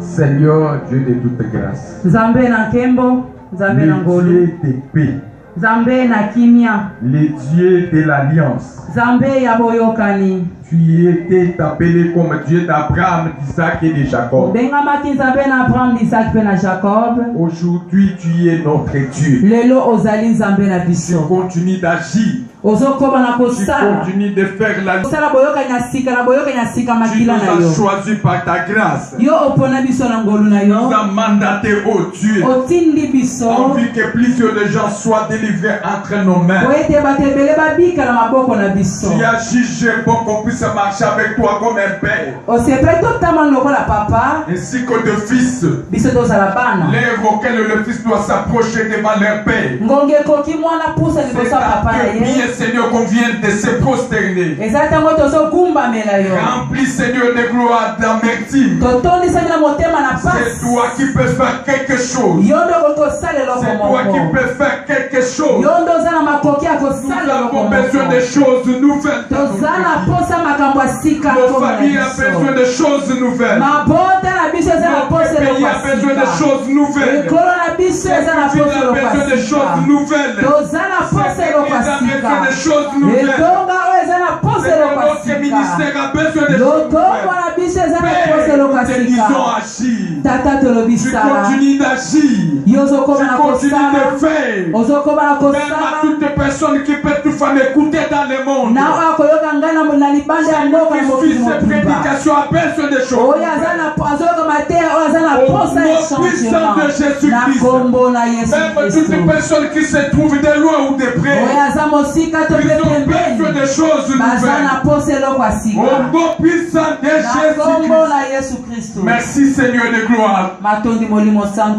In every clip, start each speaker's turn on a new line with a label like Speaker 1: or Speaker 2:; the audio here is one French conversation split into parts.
Speaker 1: Seigneur, Dieu de toute grâce,
Speaker 2: Nzambe na nkembo, Nzambe na ngolu,
Speaker 1: le Dieu de paix,
Speaker 2: Nzambe na kimia,
Speaker 1: le Dieu de l'alliance,
Speaker 2: Nzambe ya boyokani.
Speaker 1: tu étais appelé comme Dieu d'Abraham, d'Isaac et de Jacob.
Speaker 2: Bengamaki Nzambe na Abraham, Isaac pe na Jacob.
Speaker 1: Aujourd'hui, tu es notre Dieu.
Speaker 2: Lelo ozali Nzambe na
Speaker 1: Tu
Speaker 2: biso.
Speaker 1: continues d'agir.
Speaker 2: Tu
Speaker 1: continues de faire la vie. Tu nous as choisi par ta grâce. Tu nous as mandaté, oh Dieu, envie que plusieurs de gens soient délivrés entre nos mains. Tu as jugé pour qu'on puisse marcher avec toi comme un père. Ainsi que de fils. L'heure auquel le fils doit s'approcher devant leur père. Seigneur, qu'on vienne de se prosterner. Remplis, Seigneur, de gloire, d'amertume. C'est toi qui peux faire quelque chose. C'est toi qui peux faire quelque chose. Nous avons besoin de choses nouvelles. Nos familles ont besoin de choses nouvelles. Notre pays a besoin de choses nouvelles. Notre ville a besoin de choses nouvelles. Des choses nouvelles. Notre ministère a besoin de choses nouvelles. Nous disons agir. Tu continues d'agir. Tu continues de faire. Même à toutes les personnes qui peuvent toutefois m'écouter dans le monde. Qui suit ces prédications a besoin de choses. Au nom puissant de Jésus-Christ. Même toutes les personnes qui se trouvent de loin ou de près. Ils ont besoin de choses nouvelles. Au nom puissant de Jésus-Christ. Merci Seigneur de gloire.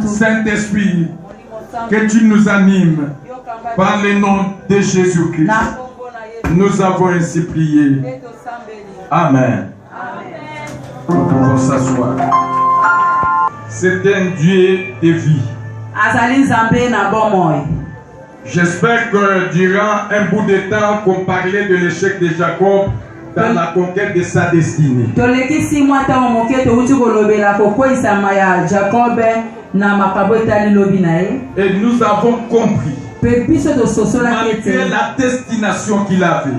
Speaker 1: Saint-Esprit, que tu nous animes par le nom de Jésus-Christ. Nous avons ainsi prié. Amen. Nous pouvons s'asseoir. C'est un Dieu de vie. J'espère que durant un bout de temps qu'on parlait de l'échec de Jacob dans la conquête de sa destinée. Et nous avons compris malgré la destination qu'il avait,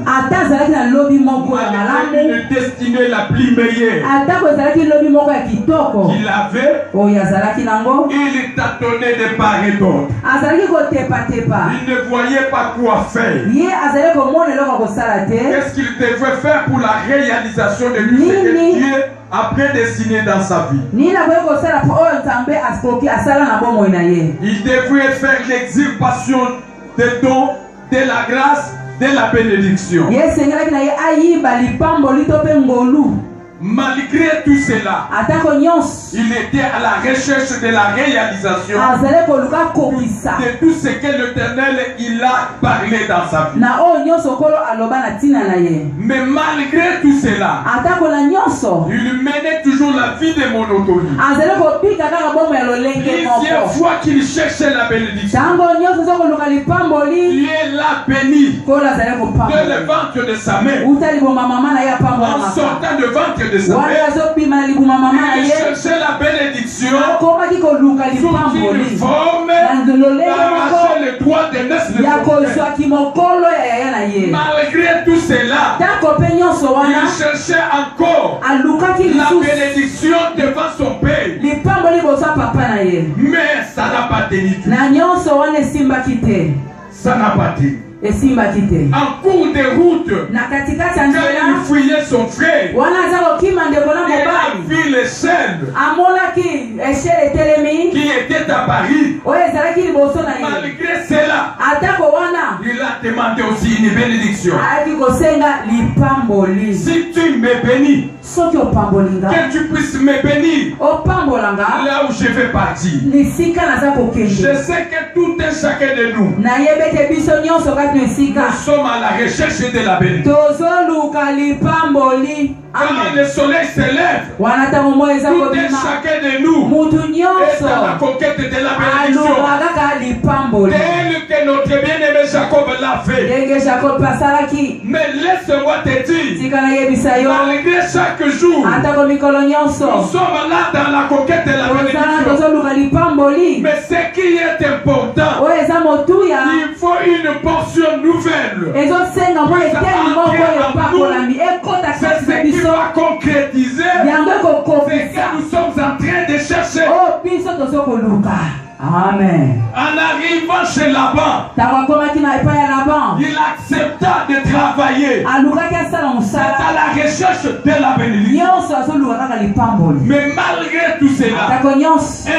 Speaker 1: malgré une destinée la plus meilleure qu'il avait, il t'a donné des part et d'autre. Il ne voyait pas quoi faire. Qu'est-ce qu'il devait faire pour la réalisation de tout ce que Dieu a prédestiné dans sa vie? Il devait faire l'exuberation des dons, de la grâce, de la bénédiction. Malgré tout cela, il était à la recherche de la réalisation de tout ce que l'Éternel il a parlé dans sa vie. Mais malgré tout cela, il menait toujours la vie de monotonie. Plusieurs fois qu'il cherchait la bénédiction, Dieu l'a béni de le ventre de sa mère. En sortant de ventre de sa mère, il cherchait la bénédiction sous une forme d'arracher le droit de naissance de son père. Malgré tout cela, il cherchait encore la bénédiction devant son père. Mais ça n'a pas tenu. Ça n'a pas tenu. En cours de route, quand il fouillait son frère, il a vu l'échelle qui était à Paris. Malgré cela, il a demandé aussi une bénédiction. Si tu me bénis, que tu puisses me bénir là où je vais partir. Je sais que tout et chacun de nous, nous sommes à la recherche de la bénédiction. Quand le soleil se lève, tout et chacun de nous est à la conquête de la bénédiction. Tel que notre bien-aimé Jacob l'a fait. Mais laisse-moi te dire, malgré chaque jour, nous sommes là dans la conquête de la bénédiction. Mais ce qui est important, il faut une portion nouvelle. C'est ce qui va concrétiser ce que nous sommes en train de chercher.
Speaker 2: Amen.
Speaker 1: En arrivant chez Laban, il accepta de travailler. C'est à la recherche de la bénédiction. Mais malgré tout cela,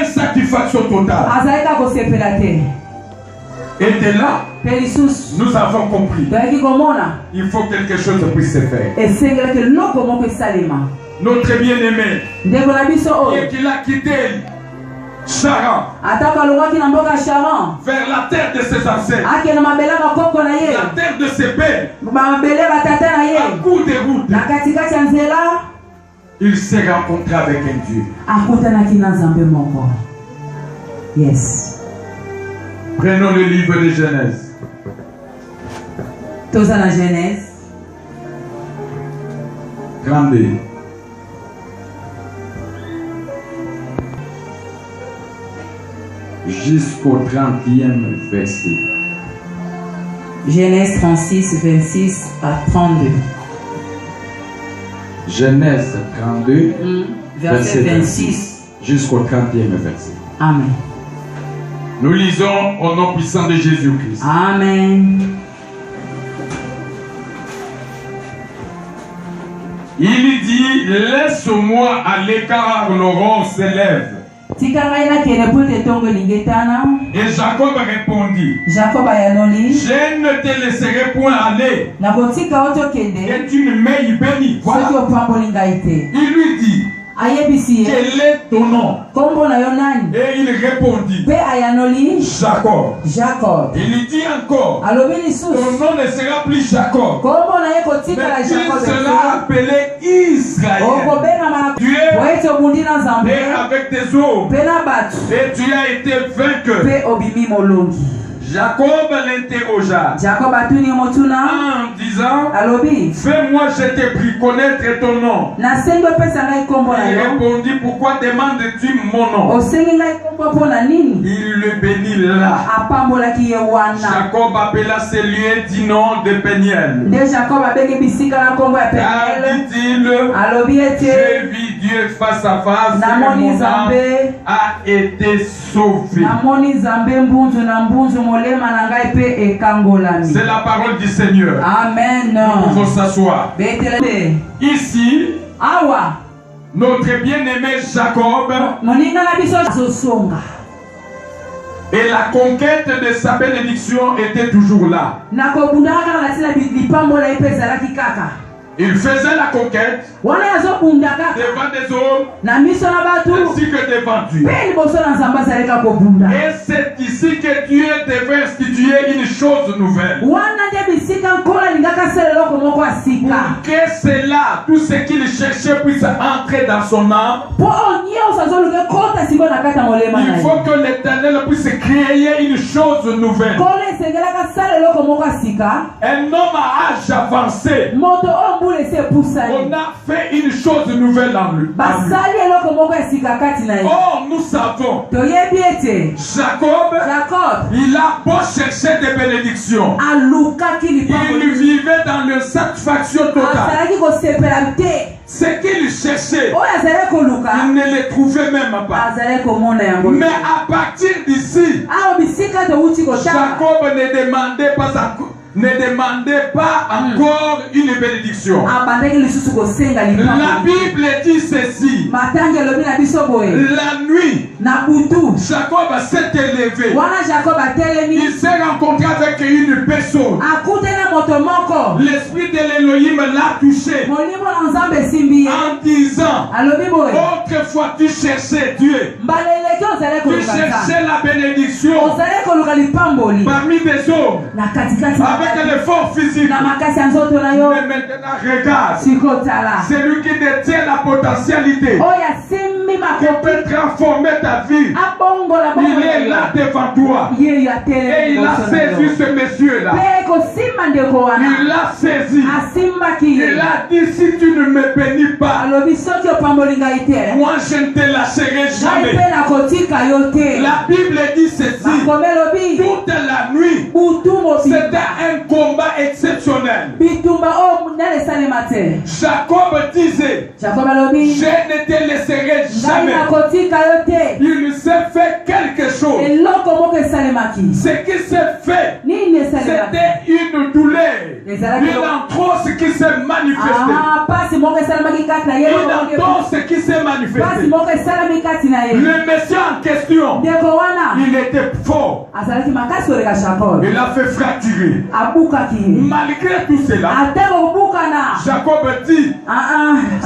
Speaker 1: insatisfaction totale. Et de là, nous avons compris. Il faut que quelque chose puisse se faire. Notre bien-aimé, qu'il a quitté Charan, vers la terre de ses ancêtres, la terre de ses pères, à coup de route, il s'est rencontré avec un Dieu.
Speaker 2: Yes.
Speaker 1: Prenons le livre de Genèse.
Speaker 2: Genèse
Speaker 1: 32. Jusqu'au 30e verset.
Speaker 2: Genèse 36, 26 à 32.
Speaker 1: Genèse 32,
Speaker 2: verset 26
Speaker 1: jusqu'au 30e verset.
Speaker 2: Amen.
Speaker 1: Nous lisons au nom puissant de Jésus-Christ.
Speaker 2: Amen.
Speaker 1: Il dit, laisse-moi aller car l'aurore s'élève. Et Jacob répondit, je ne te laisserai point aller et tu ne m'aies béni. Voilà. Il lui dit, quel est ton nom? Et il répondit, Jacob. Il dit encore, ton nom ne sera plus Jacob, mais tu seras appelé Israël. Tu es avec tes eaux et tu as été vainqueur.
Speaker 3: Jacob l'interrogea
Speaker 1: Jacob atuni motuna
Speaker 3: en disant,
Speaker 1: alobi
Speaker 3: fais-moi, je t'ai pris connaître ton nom.
Speaker 1: nasengo pesa ngai kombo na
Speaker 3: Il
Speaker 1: yo
Speaker 3: répondit, pourquoi demandes-tu mon nom?
Speaker 1: osengi ngai kombo pona nini
Speaker 3: Il le bénit là.
Speaker 1: apambolaki ye wana
Speaker 3: Jacob appela ce lieu du nom de Péniel.
Speaker 1: nde Jacob abengi bisika na kombo ya
Speaker 3: Car,
Speaker 1: Peniel
Speaker 3: dit-il,
Speaker 1: alobi ete
Speaker 3: j'ai vu Dieu face à face et
Speaker 1: namoni
Speaker 3: mon âme
Speaker 1: Nzambe
Speaker 3: a été sauvée.
Speaker 1: namoni Nzambe mbunzu na mbunzu molema na ngai pe ekangolami.
Speaker 3: C'est la parole du Seigneur.
Speaker 1: Amen.
Speaker 3: Nous pouvons s'asseoir.
Speaker 1: Betelebe
Speaker 3: Ici,
Speaker 1: awa
Speaker 3: notre bien-aimé Jacob
Speaker 1: moninga na biso azosonga
Speaker 3: et la conquête de sa bénédiction était toujours là.
Speaker 1: nakobundaka kaka na ntina lipambola ye mpe ezalaki kaka
Speaker 3: Il faisait la conquête
Speaker 1: wana azobunda kaka
Speaker 3: devant des hommes
Speaker 1: na miso na bato
Speaker 3: ainsi que devant Dieu.
Speaker 1: mpe liboso na Nzambe azaleka kobunda
Speaker 3: Et c'est ici que Dieu devait instituer une chose nouvelle.
Speaker 1: wana nde bisika nkolo alingaka asala eloko moko ya sika
Speaker 3: Pour que cela, tout ce qu'il cherchait puisse entrer dans son âme,
Speaker 1: mpo oyo nyonso azoluka ekota sikoyo na kati ya molema na
Speaker 3: il
Speaker 1: ye
Speaker 3: faut que l'Éternel puisse créer une chose nouvelle.
Speaker 1: nkolo esengelaka asala eloko moko ya sika
Speaker 3: Un homme à âge avancé,
Speaker 1: moto oyo mbula esi epusani
Speaker 3: on a fait une chose nouvelle en lui.
Speaker 1: basali eloko moko ya sika kati na ye
Speaker 3: Or, nous savons,
Speaker 1: toyebi ete
Speaker 3: Jacob,
Speaker 1: Jacob
Speaker 3: il a beau chercher des bénédictions.
Speaker 1: alukaki lipango
Speaker 3: Il vivait dans le satisfaction totale.
Speaker 1: azalaki kosepela te
Speaker 3: Ce qu'il cherchait,
Speaker 1: oyo azalaki koluka
Speaker 3: il ne le trouvait même pas.
Speaker 1: azalaki komona yango
Speaker 3: Mais à partir d'ici,
Speaker 1: awa bisika touti kotala
Speaker 3: Jacob ne demandait pas encore une bénédiction.
Speaker 1: abandaki lisusu kosenga
Speaker 3: La
Speaker 1: lipango
Speaker 3: Bible dit ceci.
Speaker 1: matangi elobi na biso boye
Speaker 3: La nuit,
Speaker 1: na butu
Speaker 3: Jacob s'est élevé.
Speaker 1: wana Jacob atelemi
Speaker 3: Il s'est rencontré avec une personne.
Speaker 1: akutana moto moko
Speaker 3: L'esprit de l'Élohim l'a touché
Speaker 1: molimo na Nzambe esimbi ye
Speaker 3: en disant,
Speaker 1: alobi boye
Speaker 3: autrefois tu cherchais Dieu.
Speaker 1: mbala eleki ozalaki
Speaker 3: Tu
Speaker 1: koluka Nzambe
Speaker 3: cherchais la bénédiction
Speaker 1: ozalaki koluka lipamboli
Speaker 3: parmi des hommes
Speaker 1: na katikati na
Speaker 3: avec l'effort physique.
Speaker 1: na makasi ya nzoto na yo
Speaker 3: Mais maintenant, regarde,
Speaker 1: sikotala
Speaker 3: celui qui détient la potentialité,
Speaker 1: oyo asimbi
Speaker 3: qui
Speaker 1: makoki
Speaker 3: peut transformer ta vie,
Speaker 1: abongola
Speaker 3: il est là devant toi.
Speaker 1: ye yo
Speaker 3: Et
Speaker 1: atelemi
Speaker 3: il a saisi ce monsieur-là.
Speaker 1: mpe kosimba ndeko wana
Speaker 3: Il l'a saisi.
Speaker 1: asimbaki ye
Speaker 3: Il a dit, si tu ne me bénis pas,
Speaker 1: alobi soki opamboli ngai te
Speaker 3: moi je ne te lâcherai
Speaker 1: ngai
Speaker 3: jamais.
Speaker 1: mpe nakotika yo te
Speaker 3: La Bible dit ceci.
Speaker 1: makomi elobi
Speaker 3: Toute la nuit,
Speaker 1: butu
Speaker 3: c'était
Speaker 1: mobimba
Speaker 3: un combat exceptionnel.
Speaker 1: bitumba oyo munene esalema te
Speaker 3: Jacob disait,
Speaker 1: jakob alobi
Speaker 3: je ne te laisserai
Speaker 1: ngai
Speaker 3: jamais.
Speaker 1: nakotika yo te
Speaker 3: Il s'est fait quelque chose.
Speaker 1: eloko moko esalemaki
Speaker 3: Ce qui s'est fait,
Speaker 1: nini esalemaki
Speaker 3: c'était une douleur,
Speaker 1: ezalaki
Speaker 3: une entorse qui s'est manifestée.
Speaker 1: pasi moko esalemaki kati na ye
Speaker 3: Une entorse qui s'est
Speaker 1: pasi
Speaker 3: manifestée.
Speaker 1: moko esalami kati na ye
Speaker 3: Le monsieur en question,
Speaker 1: ndeko wana
Speaker 3: il était fort.
Speaker 1: azalaki makasi koleka jakob
Speaker 3: Il a fait fracturer.
Speaker 1: abukaki ye
Speaker 3: Malgré tout cela,
Speaker 1: ate kobukana
Speaker 3: Jacob dit,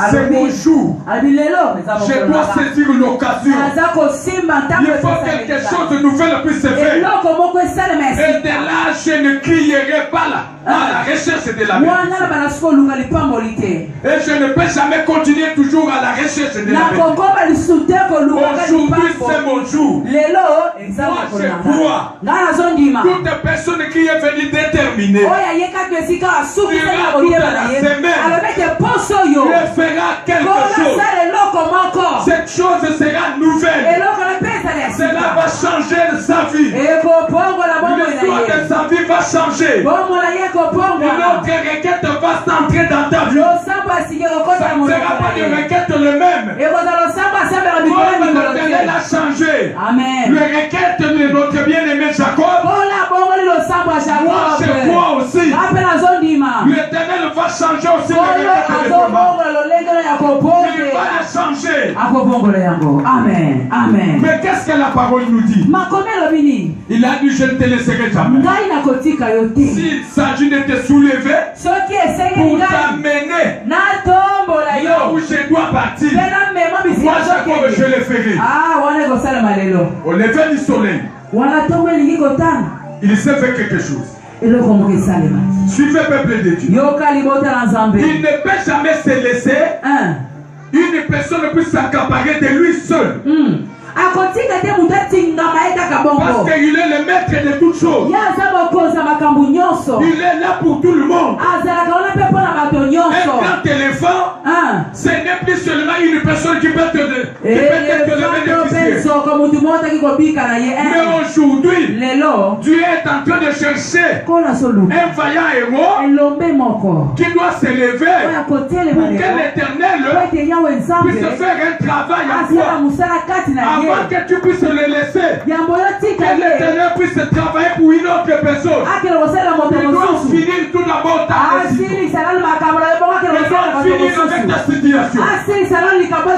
Speaker 3: c'est mon jour.
Speaker 1: alobi lelo eza
Speaker 3: Je dois saisir l'occasion.
Speaker 1: aza kosimba
Speaker 3: Il faut que quelque chose de nouvel puisse se faire.
Speaker 1: eloko moko esalema ya
Speaker 3: Et de
Speaker 1: sika
Speaker 3: là, je ne crierai pas là, à la recherche de la
Speaker 1: wana na
Speaker 3: bénédiction.
Speaker 1: bana soki oluka lipamboli te
Speaker 3: Et je ne peux jamais continuer toujours à la recherche de la bénédiction.
Speaker 1: nakokoba lisusu te kolukaka
Speaker 3: Aujourd'hui, c'est
Speaker 1: lipambo
Speaker 3: mon jour.
Speaker 1: lelo eza
Speaker 3: Moi,
Speaker 1: mokolo
Speaker 3: je
Speaker 1: na ngai.
Speaker 3: crois.
Speaker 1: ngai nazondima
Speaker 3: Toute personne qui est venue déterminer,
Speaker 1: oyo ayekaki esika asukisaki
Speaker 3: Ira
Speaker 1: motema
Speaker 3: toute
Speaker 1: na
Speaker 3: la
Speaker 1: ye
Speaker 3: semaine.
Speaker 1: alobi ete poso oyo
Speaker 3: Dieu fera quelque chose.
Speaker 1: kolasala eloko moko
Speaker 3: Cette chose sera nouvelle.
Speaker 1: eloko na mpe ezala ya
Speaker 3: Cela va
Speaker 1: sika
Speaker 3: changer sa vie.
Speaker 1: ekopongola bomoi na
Speaker 3: L'histoire
Speaker 1: ye
Speaker 3: de sa vie va changer.
Speaker 1: bomoi na ye
Speaker 3: Une
Speaker 1: ekopongola
Speaker 3: autre requête va s'entrer dans ta vie.
Speaker 1: losambo asiki
Speaker 3: Ça
Speaker 1: ekokota
Speaker 3: ne sera pas de requête le même.
Speaker 1: ekozala losambo asambela mikolo
Speaker 3: Comme
Speaker 1: mikolo
Speaker 3: l'Éternel
Speaker 1: te
Speaker 3: a changé.
Speaker 1: amen
Speaker 3: Le requête de notre bien-aimé Jacob,
Speaker 1: mpona bongoli losambo ya
Speaker 3: moi je crois
Speaker 1: jakob
Speaker 3: aussi.
Speaker 1: nga mpe nazondima
Speaker 3: L'Éternel va changer aussi le
Speaker 1: oyo
Speaker 3: requête de Jacob.
Speaker 1: azobongola lolenge na ya
Speaker 3: Il va
Speaker 1: kobonge
Speaker 3: le changer.
Speaker 1: akobongola yango amen amen
Speaker 3: Mais qu'est-ce que la parole nous dit?
Speaker 1: makomi elobi nini
Speaker 3: Il a dit, je ne te laisserai jamais.
Speaker 1: ngai nakotika yo te
Speaker 3: S'il s'agit de te soulever
Speaker 1: soki esengi
Speaker 3: pour
Speaker 1: ngai
Speaker 3: t'amener
Speaker 1: natombola
Speaker 3: là
Speaker 1: yo
Speaker 3: où je dois partir,
Speaker 1: mpe namema
Speaker 3: moi
Speaker 1: bisika
Speaker 3: Jacob, je
Speaker 1: zokende
Speaker 3: le ferai.
Speaker 1: wana ekosalema lelo
Speaker 3: Au lever du soleil,
Speaker 1: wana ntongo elingi kotanga
Speaker 3: il s'est fait quelque chose.
Speaker 1: eloko moko esalemaki
Speaker 3: Suivez peuple de Dieu.
Speaker 1: yoka libota na nzambe
Speaker 3: Il ne peut jamais se laisser une personne puisse s'accaparer de lui seul.
Speaker 1: akotika te moto atingama ye kaka
Speaker 3: Parce qu'il est le maître de toutes choses. Il est là pour tout le monde. Un grand éléphant, ce n'est plus seulement une personne qui peut te bénéficier. Mais aujourd'hui, Dieu est en train de chercher un vaillant héros qui doit s'élever pour que l'Éternel puisse faire un travail en toi avant que tu puisses le laisser. Que l'Éternel puisse travailler pour une autre personne. Tu dois finir tout d'abord ta décision. Tu dois finir avec ta situation.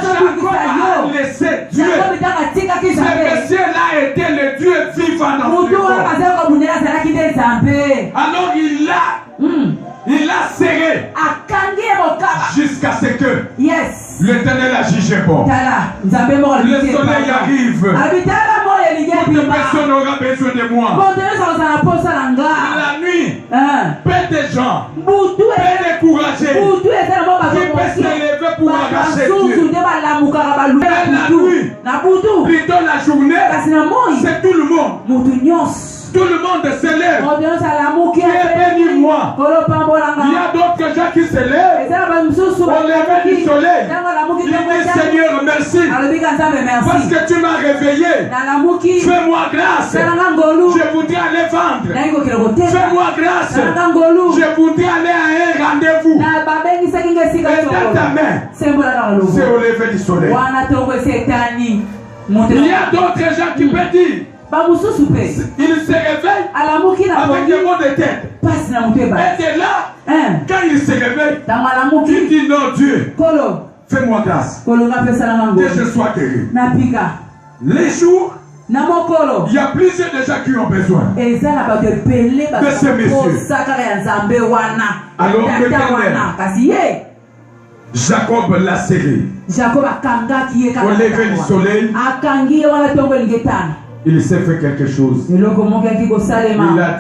Speaker 3: Jacob a laissé Dieu. Ce monsieur-là était le Dieu vivant dans ce corps. Alors il a serré jusqu'à ce que l'Éternel a jugé bon. Le soleil arrive. Toute personne aura besoin de moi. La nuit, peu de gens, peu découragés, qui peuvent s'élever pour arracher Dieu. Mais la nuit, plutôt la journée, c'est tout le monde. Tout le monde s'élève. Qui est béni moi. Il y a d'autres gens qui s'élèvent au lever du soleil. Ils disent Seigneur merci. Parce que tu m'as réveillé. Fais-moi grâce. Je voudrais aller vendre. Fais-moi grâce. Je voudrais aller à un rendez-vous. Et dans ta main, c'est au lever du soleil. Il y a d'autres gens qui peuvent dire. Il se réveille avec des maux de tête. Et de là, quand il se réveille, il dit non Dieu, fais-moi grâce que je sois guéri. Les jours, il y a plusieurs de gens qui ont besoin de ces messieurs. Alors Jacob l'a serré au lever du soleil. Il s'est fait quelque chose. Il a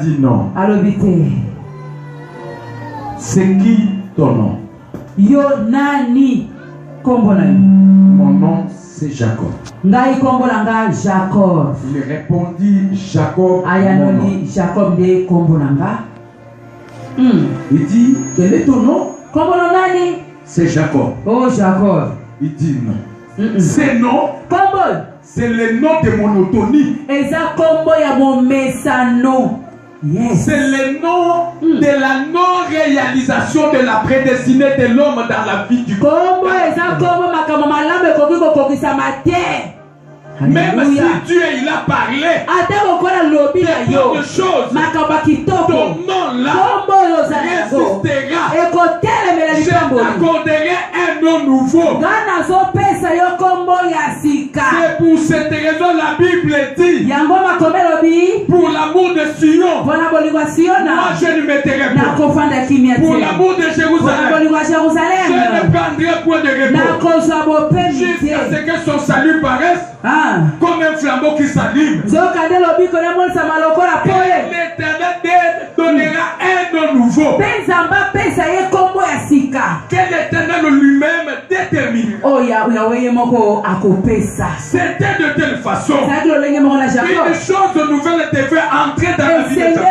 Speaker 3: dit non. C'est qui ton nom? Mon nom c'est Jacob. Il répondit Jacob. Il dit quel est ton nom? C'est Jacob.
Speaker 1: Oh Jacob.
Speaker 3: Il dit non. C'est non. C'est le nom de monotonie.
Speaker 1: Yes.
Speaker 3: C'est le nom de la non-réalisation de la prédestinée de l'homme dans la vie du corps. Même si Dieu il a parlé de beaucoup de choses, ton nom là résistera. Je t'accorderai un nom nouveau. C'est pour cette raison la Bible dit, pour l'amour de Sion, moi je ne me tairai pas. Pour l'amour de Jérusalem, je ne prendrai point de repos jusqu'à ce que son salut paraisse. Comme un flambeau qui s'allume. L'Éternel donnera un nom nouveau. Que l'Éternel lui-même détermine. C'était de telle façon une chose nouvelle devait entrer dans la vie de Jacob.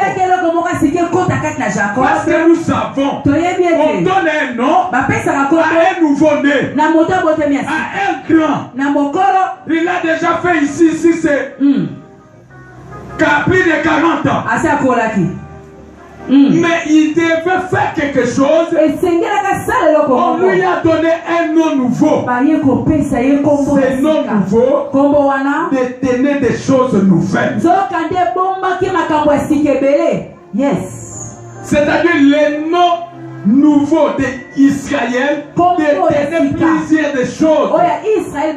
Speaker 3: Parce que nous savons, on donne un nom à un nouveau-né, à un grand. Il a déjà fait ici c'est plus de 40 ans. Mais il devait faire quelque chose. On lui a donné un nom nouveau. Ce nom nouveau détenait des choses nouvelles. C'est-à-dire le nom nouveau d'Israël détenait plusieurs des choses nouvelles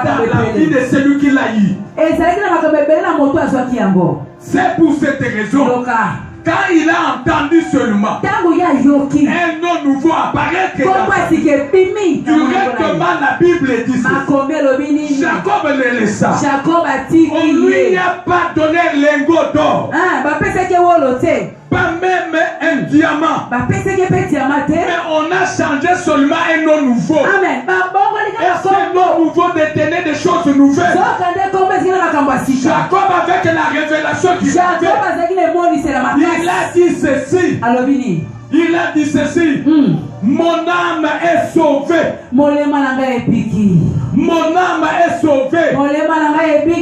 Speaker 3: dans la vie de celui qui l'a eu. C'est pour cette raison, quand il a entendu seulement un nom nouveau apparaître directement, la Bible dit Jacob le laissa. On lui a pas donné un lingot d'or. Pas même un diamant. Mais on a changé seulement un nom nouveau.
Speaker 1: Amen.
Speaker 3: Et ce nom nouveau détenait des choses nouvelles. Jacob avec la révélation qu'il avait, il a dit ceci. Il a dit ceci. Mon âme est sauvée. Mon âme est sauvée.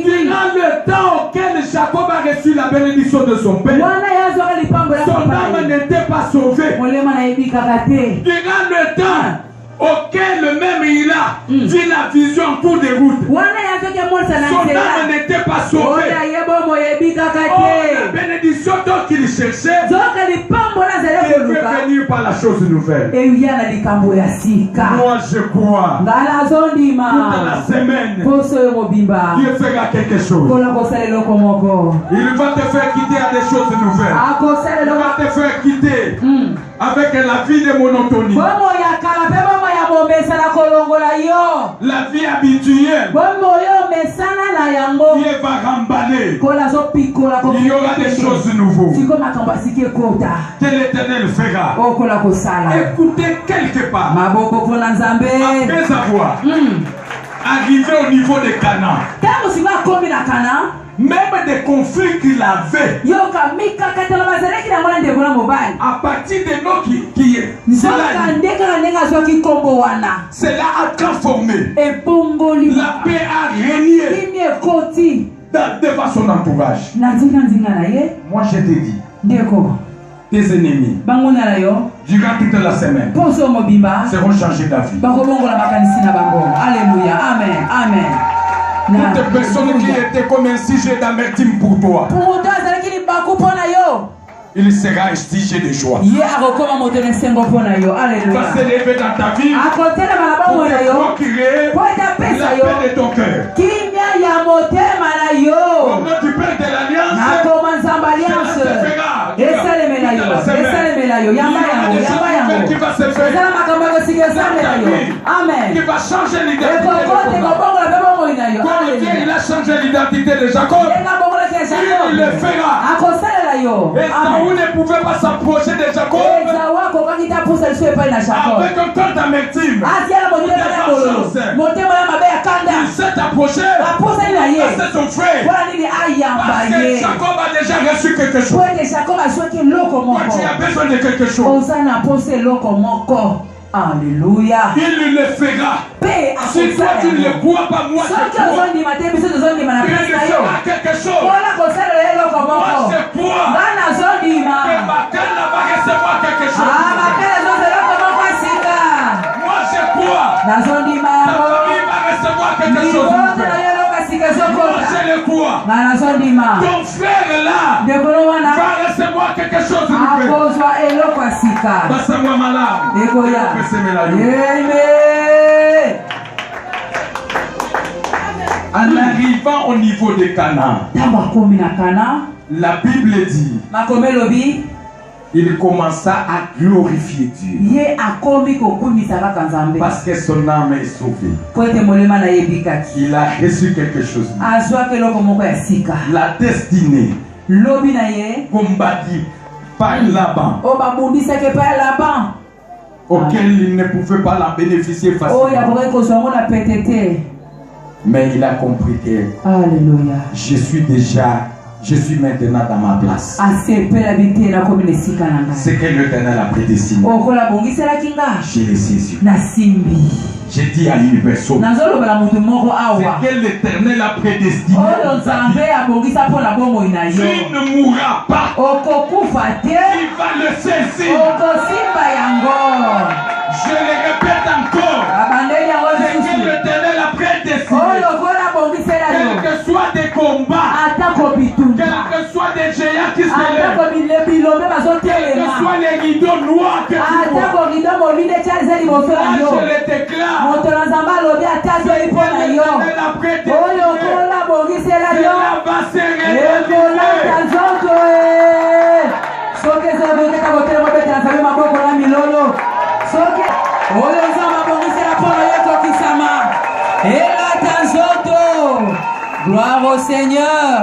Speaker 3: Durant le temps auquel Jacob a reçu la bénédiction de son père, son âme n'était pas sauvée. Durant le temps auquel même il a vu la vision en cours de route, son âme n'était pas sauvée. Oh, la bénédiction dont il cherchait devait venir par la chose nouvelle. Moi je crois toute la semaine Dieu fera quelque chose. Il va te faire quitter à des choses nouvelles. Il va te faire quitter avec la vie de monotonie, la vie habituelle. Dieu va remballer. Il y aura des choses nouvelles que l'Éternel fera. Écoutez quelque part, après avoir arrivé au niveau de Canaan, même des conflits qu'il avait, à partir de nous qui est cela a transformé. La paix a régné devant son entourage. Moi je te dis, tes ennemis durant toute la semaine seront changés d'avis.
Speaker 1: Alléluia, amen, amen.
Speaker 3: Toute personne qui était comme un sujet d'amertume pour toi, il sera un sujet de joie. Il va s'élever dans ta vie pour te procurer la paix de ton cœur. Au nom du Père de l'Alliance, qui va se faire, qui va changer l'identité de comme Dieu il a changé l'identité de Jacob, il le fera. Et Saoul ne pouvait pas s'approcher de Jacob avec un cœur d'amertume. Il s'est approché c'est son frère parce que Jacob a déjà reçu quelque chose. Toi tu as besoin de quelque chose.
Speaker 1: Alléluia.
Speaker 3: Il le fera. Si toi tu ne le crois pas, moi je crois. Il le fera quelque chose. Moi je crois que Makana va recevoir quelque chose. Moi je crois. Ta famille va recevoir quelque chose. Moi je le crois. Ton frère là va recevoir quelque chose de nouveau. Passe-moi malade. En arrivant au niveau de Canaan, la Bible dit il commença à glorifier Dieu parce que son âme est sauvée. Il a reçu quelque chose. La destinée combattue par Laban, auquel il ne pouvait pas la bénéficier facilement. Mais il a compris que je suis maintenant dans ma place. C'est que l'Éternel a prédestiné. Je l'ai saisi. J'ai dit à une personne, c'est que l'Éternel a prédestiné. Tu ne mourras pas. Tu vas le saisir. Je le répète encore. C'est que l'Éternel a prédestiné. Quel que soit des combats, quel que soit des géants qui se lèvent, quel que soit les rideaux noirs que tu vois, moi je les déclare. L'Éternel a prédestiné. Cela va se réaliser.
Speaker 1: Gloire au Seigneur.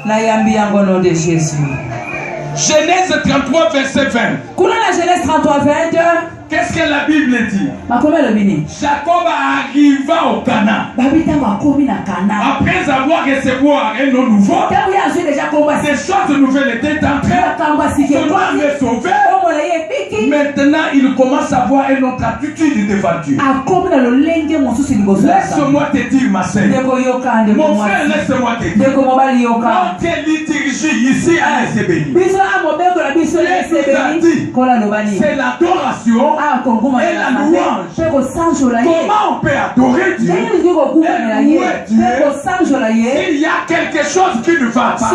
Speaker 1: La yambi en nom de Jésus.
Speaker 3: Genèse 33, verset 20.
Speaker 1: Genèse 33, 20.
Speaker 3: Qu'est-ce que la Bible dit? Jacob arriva au Canaan. Après avoir recevoir un nom nouveau, des choses nouvelles étaient entrées. Son âme est sauvée. Maintenant, il commence à avoir une autre attitude devant Dieu. Laisse-moi te dire, ma sœur. Mon frère, laisse-moi te dire. Notre liturgie ici à l'SBI. C'est l'adoration et la louange. Comment on peut adorer Dieu et louer Dieu s'il y a quelque chose qui ne va pas?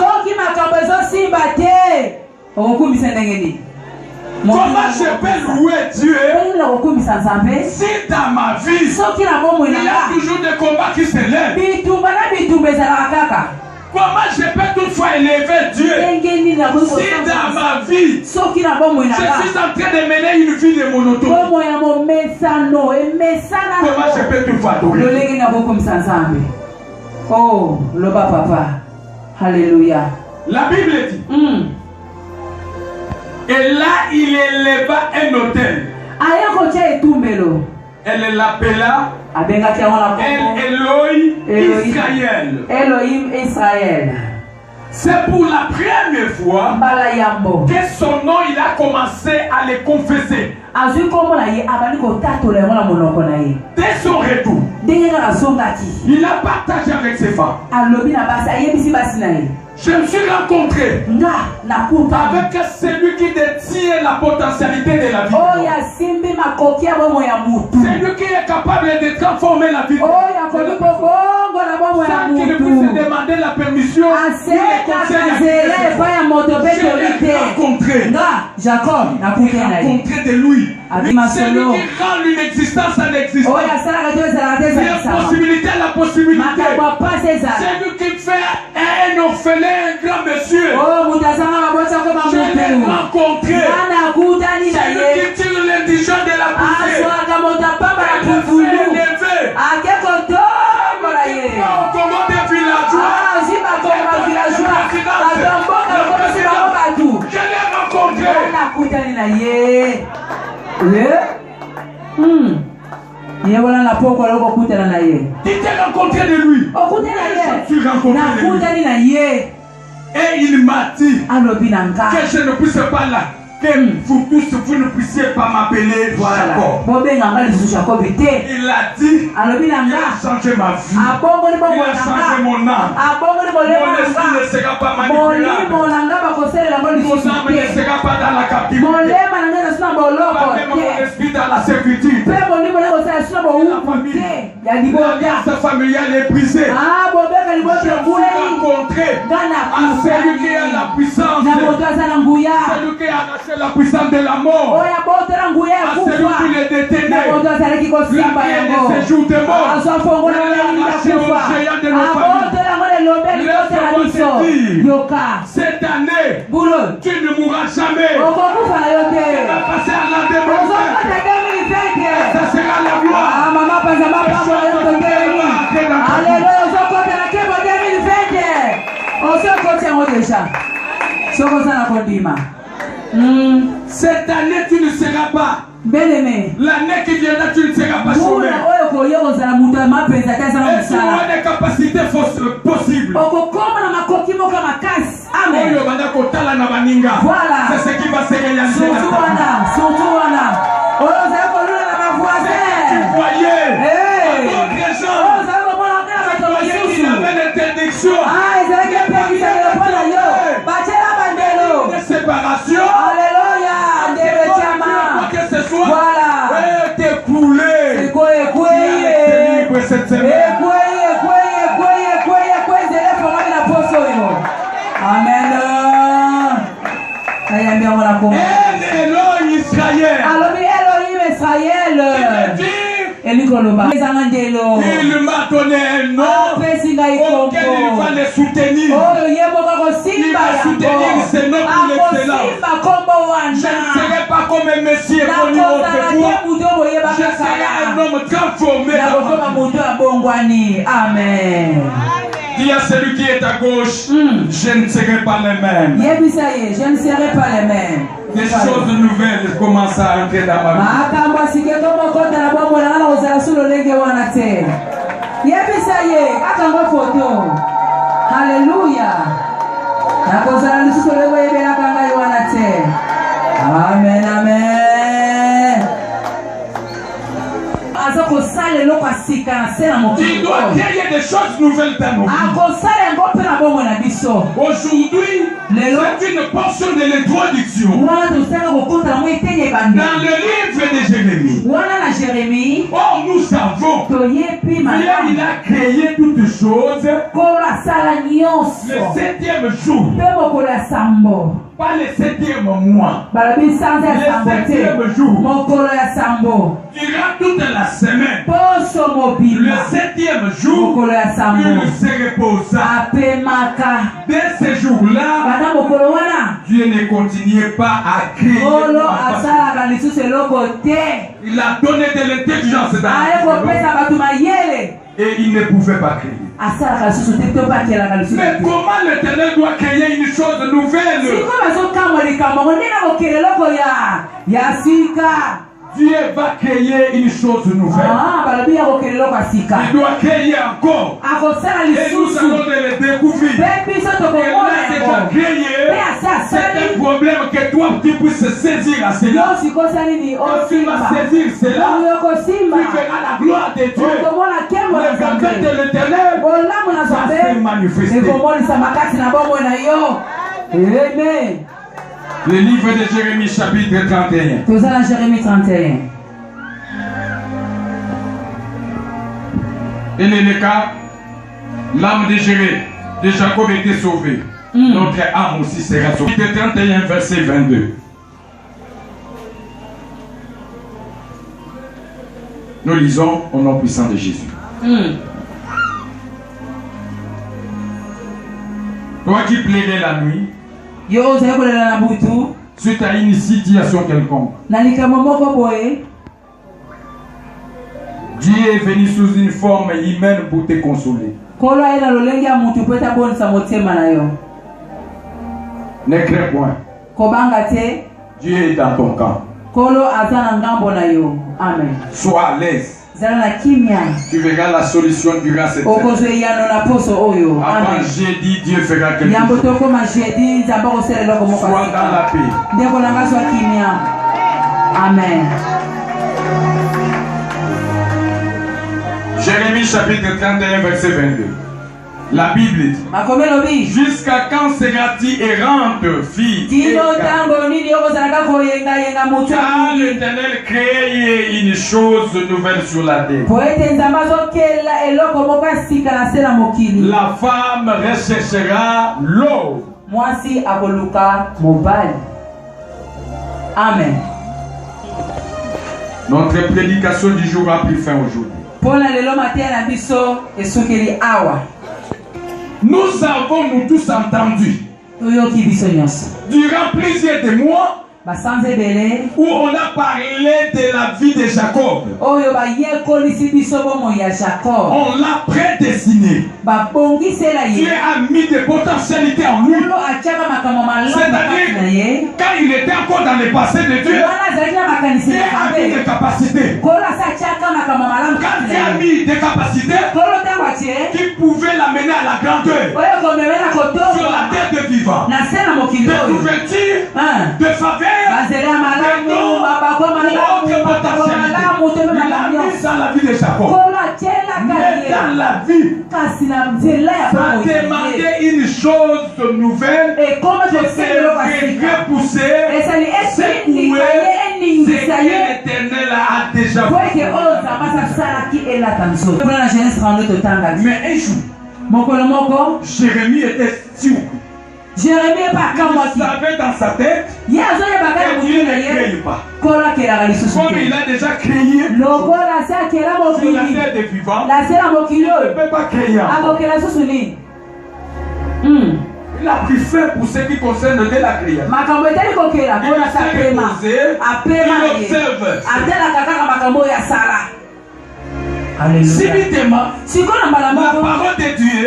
Speaker 3: Comment je peux louer Dieu si dans ma vie il y a toujours des combats qui s'élèvent? Comment je peux toutefois élever Dieu si dans ma vie je suis en train de mener une vie de monotone? Comment je peux toutefois adorer?
Speaker 1: Oh, le papa. Alléluia.
Speaker 3: La Bible dit. Et là, il éleva un autel. Elle l'appela
Speaker 1: Elohim Israël.
Speaker 3: C'est pour la première fois que son nom, il a commencé à le confesser. Dès son retour, il a partagé avec ses femmes. Je me suis rencontré avec celui qui détient la potentialité de la vie. Celui qui est capable de transformer la vie. Sans qu'il puisse demander la permission. Je l'ai rencontré.
Speaker 1: Jacob,
Speaker 3: rencontré de lui. C'est lui qui rend une existence en existence. La possibilité à la possibilité. C'est lui qui fait un orphelin un grand monsieur. Je l'ai rencontré. C'est lui qui tire l'indigent de la poussée. Je l'ai rencontré. Tu t'es rencontré de lui. Je suis rencontré de lui. Et il m'a dit que je ne puisse pas là. Que vous tous, vous ne puissiez pas m'appeler Jacob. Il a dit, il a changé ma vie. Il a changé mon âme. Mon esprit ne sera pas manipulable. Mon âme ne sera pas dans la captivité. Mon esprit dans la servitude. L'alliance familiale est brisée. Je suis rencontré à celui qui a la puissance. Celui qui a la puissance de la mort. À celui qui les détenait. Le séjour de mort. Le géant de nos familles. Cette année, tu ne mourras jamais. Tu vas passer à la démocratie. Ça sera la gloire. Cette année tu ne seras pas. L'année qui viendra tu ne seras pas chômeur. Et tu auras des capacités possibles. Amen. Voilà. C'est ce qui va se réaliser. Tu voyais d'autres gens. Tu voyais qu'il avait l'interdiction. De séparation.
Speaker 1: Alléluia.
Speaker 3: Que ce soit écoulé. Cette semaine.
Speaker 1: Amen.
Speaker 3: Elohim Israël. Il m'a donné un nom auquel il va les soutenir. Il va soutenir ce nom pour l'excellence. Je ne serai pas comme un messie connu autrefois. Je serai un homme transformé.
Speaker 1: Amen.
Speaker 3: Dis à celui qui est à gauche, je ne serai pas les mêmes.
Speaker 1: Je ne serai pas les mêmes.
Speaker 3: Des choses nouvelles commencent à entrer dans ma vie.
Speaker 1: Alléluia. Amen, amen.
Speaker 3: Tu dois créer des choses nouvelles dans nos vies. Aujourd'hui, c'est une portion de l'introduction dans le livre de Jérémie. Or, nous savons qu'il a créé toutes choses le 7e jour. Pas le 7e mois. Le 7e jour. Durant toute la semaine. Le 7e jour. Il se reposa. Dès ce jour-là, Dieu ne continuait pas à créer. Il a donné de l'intelligence dans et il ne pouvait pas créer. Mais comment l'Éternel doit créer une chose nouvelle? Dieu va créer une chose nouvelle. Il doit créer encore. Et nous allons le découvrir. Il a déjà créé. C'est un problème que toi tu puisses saisir à cela. Quand tu vas saisir cela, tu verras la gloire de Dieu. Le gardien de l'Éternel va se manifester. Amen. Le livre de Jérémie chapitre 31.
Speaker 1: Jérémie 31.
Speaker 3: Et le cas, l'âme de Jacob était sauvée. Notre âme aussi sera sauvée. Chapitre 31, verset 22. Nous lisons au nom puissant de Jésus. Toi qui plaidais la nuit, suite à une situation quelconque, Dieu est venu sous une forme humaine pour te consoler. Ne crains point. Dieu est dans ton camp.
Speaker 1: Amen.
Speaker 3: Sois à l'aise. Tu verras la solution durant cette semaine. Avant jeudi, Dieu fera quelque chose. Sois dans la paix.
Speaker 1: Amen.
Speaker 3: Jérémie chapitre 31, verset 22. La Bible dit: jusqu'à quand seras-tu errante, fille? Car l'Éternel crée une chose nouvelle sur la terre. La femme recherchera l'eau.
Speaker 1: Amen.
Speaker 3: Notre prédication du jour a pris fin aujourd'hui. Nous avons nous tous entendu durant plusieurs de mois où on a parlé de la vie de Jacob. On l'a prédestiné. Dieu a mis des potentialités en lui. C'est-à-dire, quand il était encore dans le passé de Dieu, Dieu a mis des capacités. Quand Dieu a mis des capacités qui pouvaient l'amener à la grandeur sur la terre de vivant, de couverture, de faveur, de nom, autre potentialité. Il a mis dans la vie de Jacob. Mais dans la vie, ça demandait une chose nouvelle qui s'est repoussée, secouée, c'est que l'Éternel a déjà fait. Mais un jour, Jérémie était sûr.
Speaker 1: Jérémie est pas comme
Speaker 3: il savait dans sa tête que Dieu ne crée pas. Comme il a déjà créé sur la terre des vivants, il ne peut pas créer encore. Il a pris fin pour ce qui concerne de la création. Il observe. Subitement, la parole de Dieu